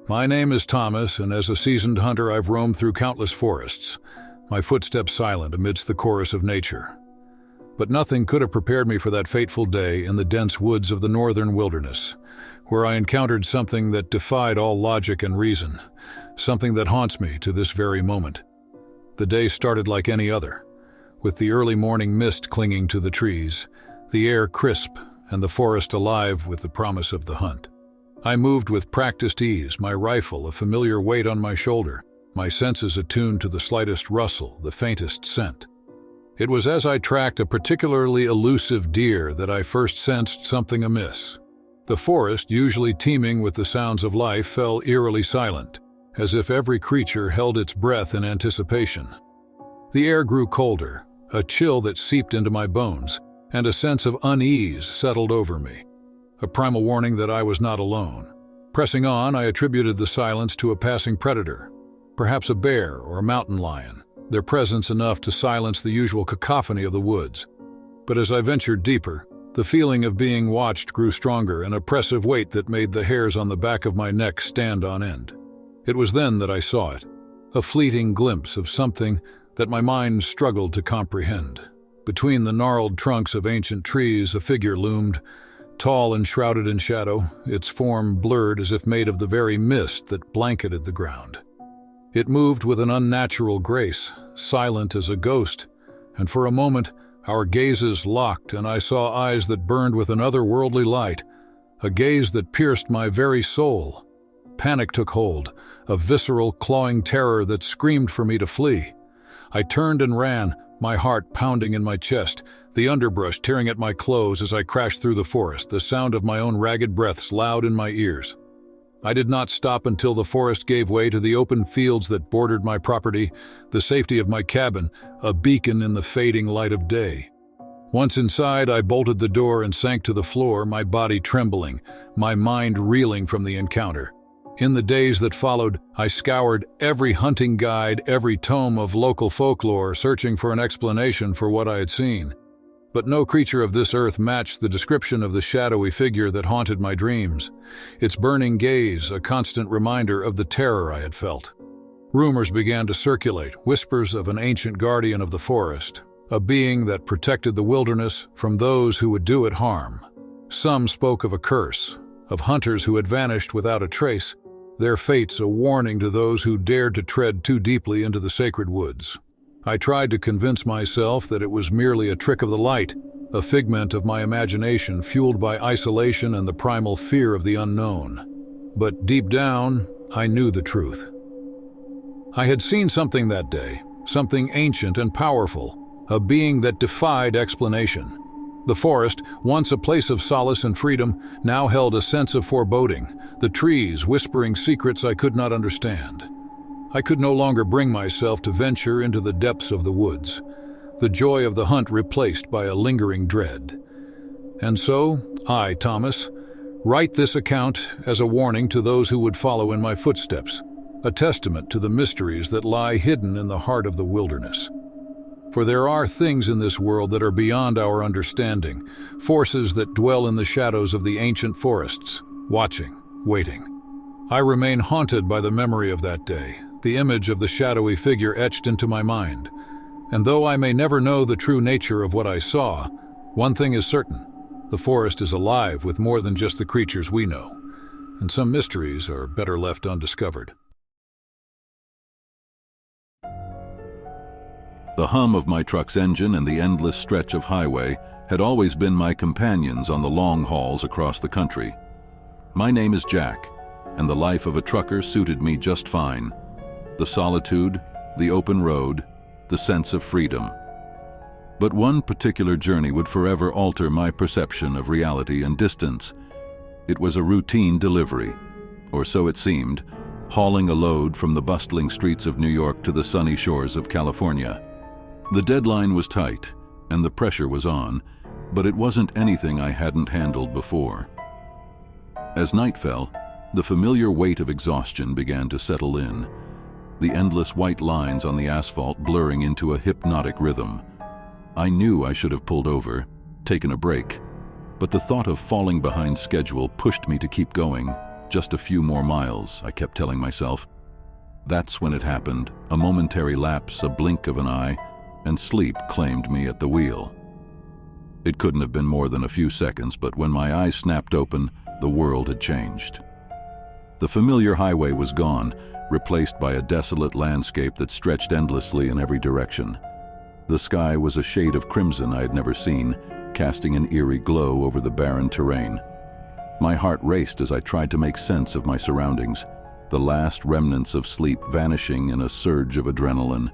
My name is Thomas, and as a seasoned hunter, I've roamed through countless forests, my footsteps silent amidst the chorus of nature. But nothing could have prepared me for that fateful day in the dense woods of the northern wilderness, where I encountered something that defied all logic and reason, something that haunts me to this very moment. The day started like any other, with the early morning mist clinging to the trees, the air crisp and the forest alive with the promise of the hunt. I moved with practiced ease, my rifle a familiar weight on my shoulder, my senses attuned to the slightest rustle, the faintest scent. It was as I tracked a particularly elusive deer that I first sensed something amiss. The forest, usually teeming with the sounds of life, fell eerily silent, as if every creature held its breath in anticipation. The air grew colder, a chill that seeped into my bones, and a sense of unease settled over me. A primal warning that I was not alone. Pressing on, I attributed the silence to a passing predator, perhaps a bear or a mountain lion, their presence enough to silence the usual cacophony of the woods. But as I ventured deeper, the feeling of being watched grew stronger, an oppressive weight that made the hairs on the back of my neck stand on end. It was then that I saw it, a fleeting glimpse of something that my mind struggled to comprehend. Between the gnarled trunks of ancient trees, a figure loomed, tall and shrouded in shadow, its form blurred as if made of the very mist that blanketed the ground. It moved with an unnatural grace, silent as a ghost, and for a moment our gazes locked, and I saw eyes that burned with an otherworldly light, a gaze that pierced my very soul. Panic took hold, a visceral, clawing terror that screamed for me to flee. I turned and ran, my heart pounding in my chest, the underbrush tearing at my clothes as I crashed through the forest, the sound of my own ragged breaths loud in my ears. I did not stop until the forest gave way to the open fields that bordered my property, the safety of my cabin, a beacon in the fading light of day. Once inside, I bolted the door and sank to the floor, my body trembling, my mind reeling from the encounter. In the days that followed, I scoured every hunting guide, every tome of local folklore, searching for an explanation for what I had seen. But no creature of this earth matched the description of the shadowy figure that haunted my dreams, its burning gaze a constant reminder of the terror I had felt. Rumors began to circulate, whispers of an ancient guardian of the forest, a being that protected the wilderness from those who would do it harm. Some spoke of a curse, of hunters who had vanished without a trace, their fates a warning to those who dared to tread too deeply into the sacred woods. I tried to convince myself that it was merely a trick of the light, a figment of my imagination fueled by isolation and the primal fear of the unknown. But deep down, I knew the truth. I had seen something that day, something ancient and powerful, a being that defied explanation. The forest, once a place of solace and freedom, now held a sense of foreboding, the trees whispering secrets I could not understand. I could no longer bring myself to venture into the depths of the woods, the joy of the hunt replaced by a lingering dread. And so, I, Thomas, write this account as a warning to those who would follow in my footsteps, a testament to the mysteries that lie hidden in the heart of the wilderness. For there are things in this world that are beyond our understanding, forces that dwell in the shadows of the ancient forests, watching, waiting. I remain haunted by the memory of that day, the image of the shadowy figure etched into my mind. And though I may never know the true nature of what I saw, one thing is certain: the forest is alive with more than just the creatures we know, and some mysteries are better left undiscovered. The hum of my truck's engine and the endless stretch of highway had always been my companions on the long hauls across the country. My name is Jack, and the life of a trucker suited me just fine. The solitude, the open road, the sense of freedom. But one particular journey would forever alter my perception of reality and distance. It was a routine delivery, or so it seemed, hauling a load from the bustling streets of New York to the sunny shores of California. The deadline was tight, and the pressure was on, but it wasn't anything I hadn't handled before. As night fell, the familiar weight of exhaustion began to settle in, the endless white lines on the asphalt blurring into a hypnotic rhythm. I knew I should have pulled over, taken a break, but the thought of falling behind schedule pushed me to keep going, Just a few more miles, I kept telling myself. That's when it happened, a momentary lapse, a blink of an eye, and sleep claimed me at the wheel. It couldn't have been more than a few seconds, but when my eyes snapped open, the world had changed. The familiar highway was gone, replaced by a desolate landscape that stretched endlessly in every direction. The sky was a shade of crimson I had never seen, casting an eerie glow over the barren terrain. My heart raced as I tried to make sense of my surroundings, the last remnants of sleep vanishing in a surge of adrenaline.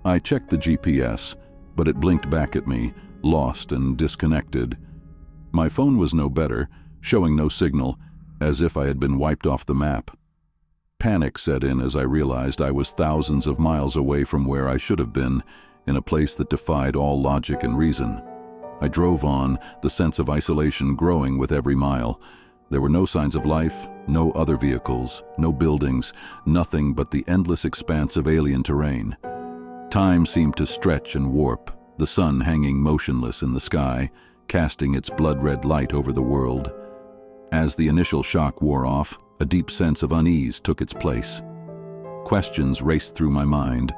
I checked the GPS, but it blinked back at me, lost and disconnected. My phone was no better, showing no signal, as if I had been wiped off the map. Panic set in as I realized I was thousands of miles away from where I should have been, in a place that defied all logic and reason. I drove on, the sense of isolation growing with every mile. There were no signs of life, no other vehicles, no buildings, nothing but the endless expanse of alien terrain. Time seemed to stretch and warp, the sun hanging motionless in the sky, casting its blood-red light over the world. As the initial shock wore off, a deep sense of unease took its place. Questions raced through my mind,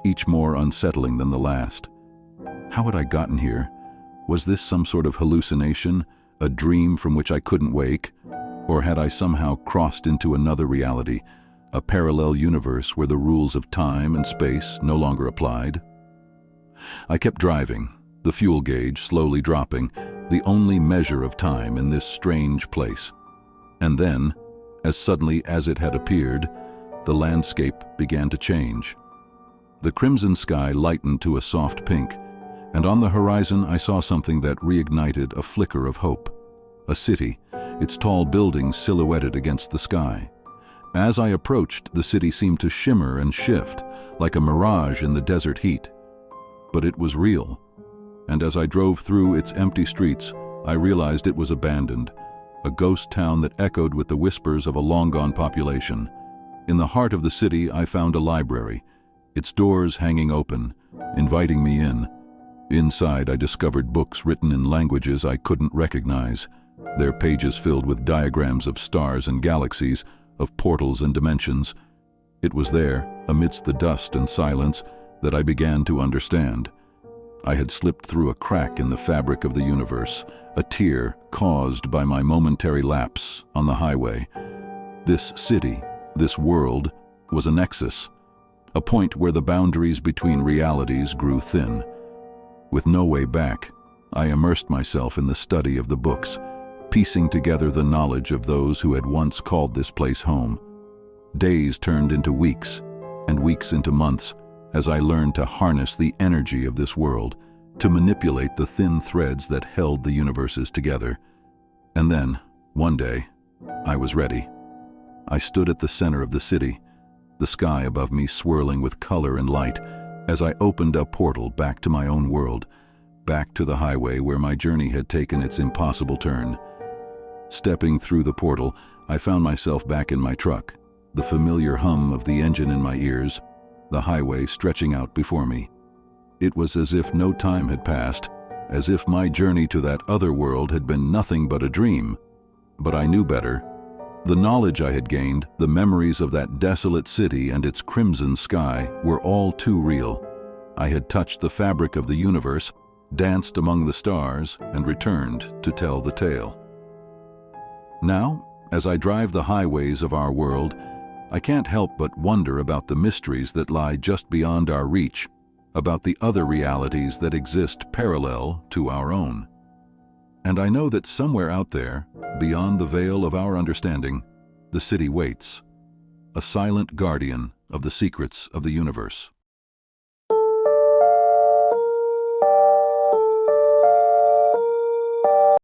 each more unsettling than the last. How had I gotten here? Was this some sort of hallucination, a dream from which I couldn't wake? Or had I somehow crossed into another reality, a parallel universe where the rules of time and space no longer applied? I kept driving, the fuel gauge slowly dropping, the only measure of time in this strange place. And then, as suddenly as it had appeared, the landscape began to change. The crimson sky lightened to a soft pink, and on the horizon I saw something that reignited a flicker of hope. A city, its tall buildings silhouetted against the sky. As I approached, the city seemed to shimmer and shift, like a mirage in the desert heat. But it was real, and as I drove through its empty streets, I realized it was abandoned, a ghost town that echoed with the whispers of a long-gone population. In the heart of the city, I found a library, its doors hanging open, inviting me in. Inside, I discovered books written in languages I couldn't recognize, their pages filled with diagrams of stars and galaxies, of portals and dimensions. It was there, amidst the dust and silence, that I began to understand. I had slipped through a crack in the fabric of the universe, a tear caused by my momentary lapse on the highway. This city, this world, was a nexus, a point where the boundaries between realities grew thin. With no way back, I immersed myself in the study of the books, piecing together the knowledge of those who had once called this place home. Days turned into weeks, and weeks into months, as I learned to harness the energy of this world, to manipulate the thin threads that held the universes together. And then, one day, I was ready. I stood at the center of the city, the sky above me swirling with color and light, as I opened a portal back to my own world, back to the highway where my journey had taken its impossible turn. Stepping through the portal, I found myself back in my truck, the familiar hum of the engine in my ears, the highway stretching out before me. It was as if no time had passed, as if my journey to that other world had been nothing but a dream. But I knew better. The knowledge I had gained, the memories of that desolate city and its crimson sky were all too real. I had touched the fabric of the universe, danced among the stars, and returned to tell the tale. Now, as I drive the highways of our world, I can't help but wonder about the mysteries that lie just beyond our reach, about the other realities that exist parallel to our own. And I know that somewhere out there, beyond the veil of our understanding, the city waits, a silent guardian of the secrets of the universe.